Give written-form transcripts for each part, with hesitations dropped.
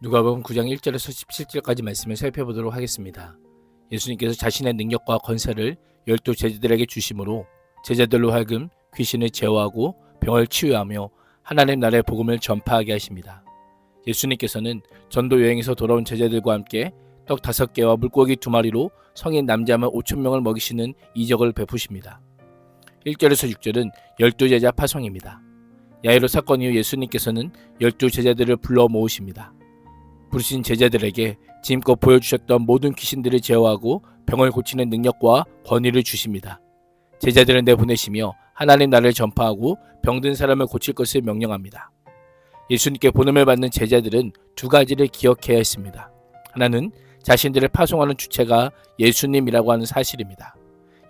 누가복음 9장 1절에서 17절까지 말씀을 살펴보도록 하겠습니다. 예수님께서 자신의 능력과 권세를 12 제자들에게 주심으로 제자들로 하여금 귀신을 제어하고 병을 치유하며 하나님 나라의 복음을 전파하게 하십니다. 예수님께서는 전도 여행에서 돌아온 제자들과 함께 떡 5개와 물고기 2마리로 성인 남자만 5,000명을 먹이시는 이적을 베푸십니다. 1절에서 6절은 12 제자 파송입니다. 야이로 사건 이후 예수님께서는 12 제자들을 불러 모으십니다. 부르신 제자들에게 지금껏 보여주셨던 모든 귀신들을 제어하고 병을 고치는 능력과 권위를 주십니다. 제자들을 내보내시며 하나님 나라를 전파하고 병든 사람을 고칠 것을 명령합니다. 예수님께 보냄을 받는 제자들은 2가지를 기억해야 했습니다. 하나는 자신들을 파송하는 주체가 예수님이라고 하는 사실입니다.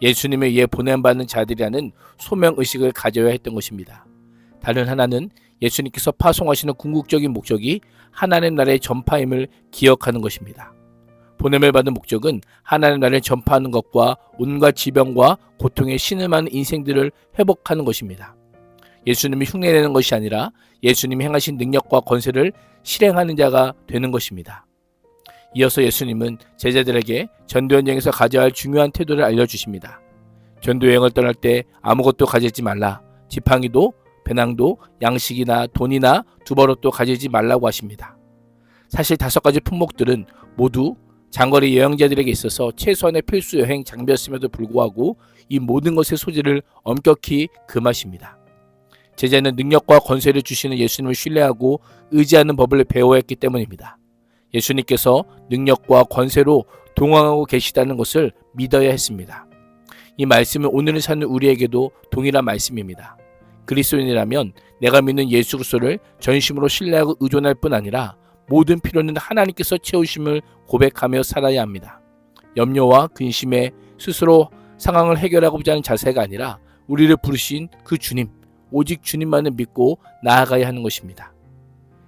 예수님에 의해 보냄받는 자들이라는 소명의식을 가져야 했던 것입니다. 다른 하나는 예수님께서 파송하시는 궁극적인 목적이 하나님 나라의 전파임을 기억하는 것입니다. 보냄을 받은 목적은 하나님 나라를 전파하는 것과 온갖 질병과 고통에 신음하는 인생들을 회복하는 것입니다. 예수님이 흉내내는 것이 아니라 예수님이 행하신 능력과 권세를 실행하는 자가 되는 것입니다. 이어서 예수님은 제자들에게 전도여행에서 가져야 할 중요한 태도를 알려주십니다. 전도여행을 떠날 때 아무것도 가지지 말라. 지팡이도 배낭도 양식이나 돈이나 두버릇도 가지지 말라고 하십니다. 사실 5가지 품목들은 모두 장거리 여행자들에게 있어서 최소한의 필수 여행 장비였음에도 불구하고 이 모든 것의 소지를 엄격히 금하십니다. 제자는 능력과 권세를 주시는 예수님을 신뢰하고 의지하는 법을 배워야 했기 때문입니다. 예수님께서 능력과 권세로 동행하고 계시다는 것을 믿어야 했습니다. 이 말씀은 오늘을 사는 우리에게도 동일한 말씀입니다. 그리스도인이라면 내가 믿는 예수 그리스도를 전심으로 신뢰하고 의존할 뿐 아니라 모든 필요는 하나님께서 채우심을 고백하며 살아야 합니다. 염려와 근심에 스스로 상황을 해결하고자 하는 자세가 아니라 우리를 부르신 그 주님, 오직 주님만을 믿고 나아가야 하는 것입니다.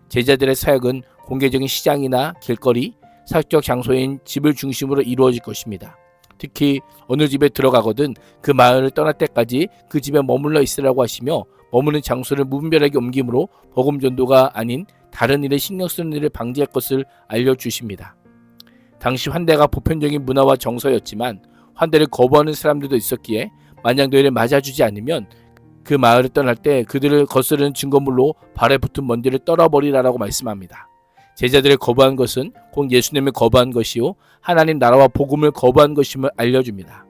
제자들의 사역은 공개적인 시장이나 길거리, 사역적 장소인 집을 중심으로 이루어질 것입니다. 특히 어느 집에 들어가거든 그 마을을 떠날 때까지 그 집에 머물러 있으라고 하시며 머무는 장소를 무분별하게 옮김으로 복음 전도가 아닌 다른 일에 신경 쓰는 일을 방지할 것을 알려주십니다. 당시 환대가 보편적인 문화와 정서였지만 환대를 거부하는 사람들도 있었기에 만약 너희를 맞아주지 않으면 그 마을을 떠날 때 그들을 거스르는 증거물로 발에 붙은 먼지를 떨어버리라라고 말씀합니다. 제자들을 거부한 것은 곧 예수님을 거부한 것이요 하나님 나라와 복음을 거부한 것임을 알려줍니다.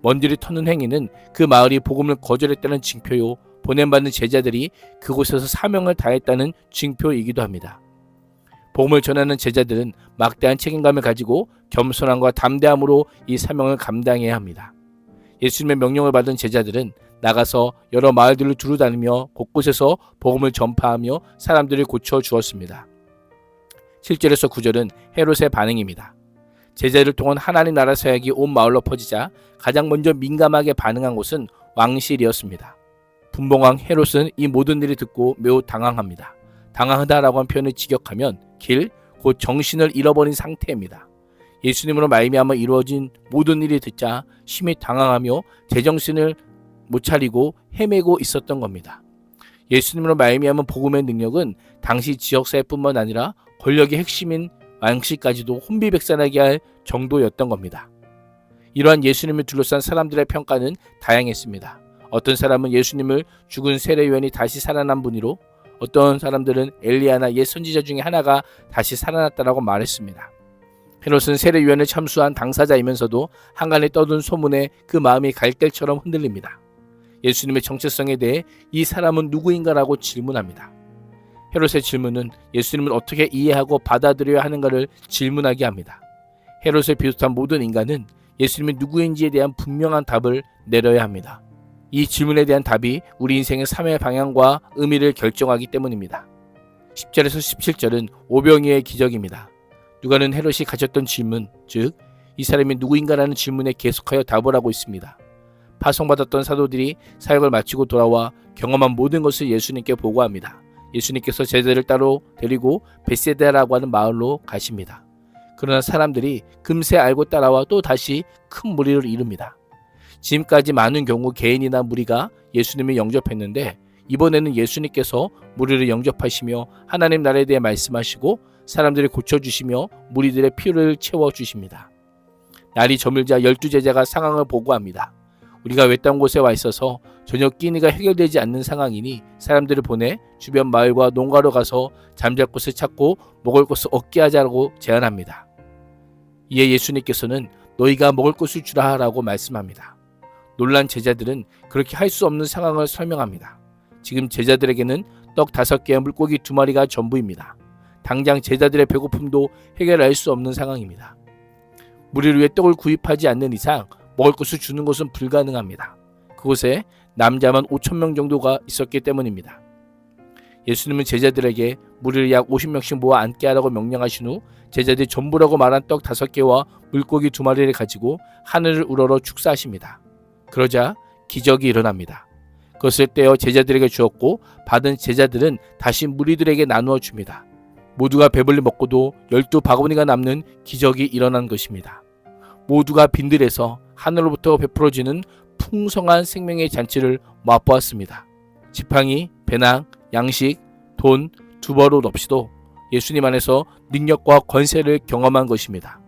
먼지를 터는 행위는 그 마을이 복음을 거절했다는 징표요 보냄받는 제자들이 그곳에서 사명을 다했다는 징표이기도 합니다. 복음을 전하는 제자들은 막대한 책임감을 가지고 겸손함과 담대함으로 이 사명을 감당해야 합니다. 예수님의 명령을 받은 제자들은 나가서 여러 마을들을 두루다니며 곳곳에서 복음을 전파하며 사람들을 고쳐 주었습니다. 7절에서 9절은 헤롯의 반응입니다. 제자를 통한 하나님 나라 사역이 온 마을로 퍼지자 가장 먼저 민감하게 반응한 곳은 왕실이었습니다. 분봉왕 헤롯은 이 모든 일을 듣고 매우 당황합니다. 당황하다라고 한 표현을 직역하면 곧 정신을 잃어버린 상태입니다. 예수님으로 말미암아 이루어진 모든 일을 듣자 심히 당황하며 제정신을 못 차리고 헤매고 있었던 겁니다. 예수님으로 말미암은 복음의 능력은 당시 지역사회뿐만 아니라 권력의 핵심인 왕실까지도 혼비백산하게 할 정도였던 겁니다. 이러한 예수님을 둘러싼 사람들의 평가는 다양했습니다. 어떤 사람은 예수님을 죽은 세례요한이 다시 살아난 분이로, 어떤 사람들은 엘리야나 옛 선지자 중에 하나가 다시 살아났다라고 말했습니다. 헤롯은 세례요한을 참수한 당사자이면서도 한간에 떠든 소문에 그 마음이 갈대처럼 흔들립니다. 예수님의 정체성에 대해 이 사람은 누구인가라고 질문합니다. 헤롯의 질문은 예수님을 어떻게 이해하고 받아들여야 하는가를 질문하게 합니다. 헤롯을 비롯한 모든 인간은 예수님이 누구인지에 대한 분명한 답을 내려야 합니다. 이 질문에 대한 답이 우리 인생의 삶의 방향과 의미를 결정하기 때문입니다. 10절에서 17절은 오병이어의 기적입니다. 누가는 헤롯이 가졌던 질문, 즉 이 사람이 누구인가라는 질문에 계속하여 답을 하고 있습니다. 파송받았던 사도들이 사역을 마치고 돌아와 경험한 모든 것을 예수님께 보고합니다. 예수님께서 제자들을 따로 데리고 베세다라고 하는 마을로 가십니다. 그러나 사람들이 금세 알고 따라와 또 다시 큰 무리를 이룹니다. 지금까지 많은 경우 개인이나 무리가 예수님을 영접했는데 이번에는 예수님께서 무리를 영접하시며 하나님 나라에 대해 말씀하시고 사람들을 고쳐주시며 무리들의 필요를 채워주십니다. 날이 저물자 12제자가 상황을 보고합니다. 우리가 외딴 곳에 와 있어서 저녁 끼니가 해결되지 않는 상황이니 사람들을 보내 주변 마을과 농가로 가서 잠잘 곳을 찾고 먹을 것을 얻게 하자고 제안합니다. 이에 예수님께서는 너희가 먹을 것을 주라 라고 말씀합니다. 놀란 제자들은 그렇게 할 수 없는 상황을 설명합니다. 지금 제자들에게는 떡 5개와 물고기 2마리가 전부입니다. 당장 제자들의 배고픔도 해결할 수 없는 상황입니다. 무리를 위해 떡을 구입하지 않는 이상 먹을 것을 주는 것은 불가능합니다. 그곳에 남자만 5,000명 정도가 있었기 때문입니다. 예수님은 제자들에게 무리를 약 50명씩 모아 앉게 하라고 명령하신 후 제자들이 전부라고 말한 떡 5개와 물고기 2마리를 가지고 하늘을 우러러 축사하십니다. 그러자 기적이 일어납니다. 그것을 떼어 제자들에게 주었고 받은 제자들은 다시 무리들에게 나누어 줍니다. 모두가 배불리 먹고도 12바구니가 남는 기적이 일어난 것입니다. 모두가 빈들에서 하늘로부터 베풀어지는 풍성한 생명의 잔치를 맛보았습니다. 지팡이, 배낭, 양식, 돈, 두버릇 없이도 예수님 안에서 능력과 권세를 경험한 것입니다.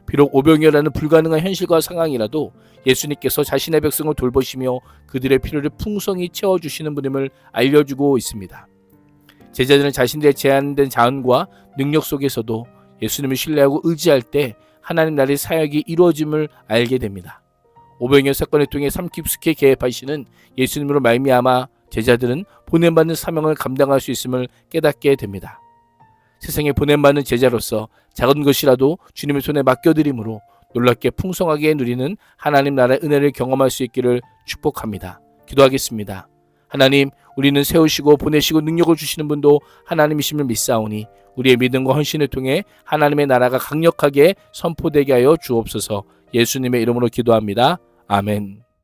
비록 오병이어라는 불가능한 현실과 상황이라도 예수님께서 자신의 백성을 돌보시며 그들의 필요를 풍성히 채워주시는 분임을 알려주고 있습니다. 제자들은 자신들의 제한된 자원과 능력 속에서도 예수님을 신뢰하고 의지할 때 하나님 나라의 사역이 이루어짐을 알게 됩니다. 오병이어 사건을 통해 삶 깊숙이 개입하시는 예수님으로 말미암아 제자들은 보냄받는 사명을 감당할 수 있음을 깨닫게 됩니다. 세상에 보냄받는 제자로서 작은 것이라도 주님의 손에 맡겨드림으로 놀랍게 풍성하게 누리는 하나님 나라의 은혜를 경험할 수 있기를 축복합니다. 기도하겠습니다. 하나님, 우리는 세우시고 보내시고 능력을 주시는 분도 하나님이심을 믿사오니 우리의 믿음과 헌신을 통해 하나님의 나라가 강력하게 선포되게 하여 주옵소서. 예수님의 이름으로 기도합니다. 아멘.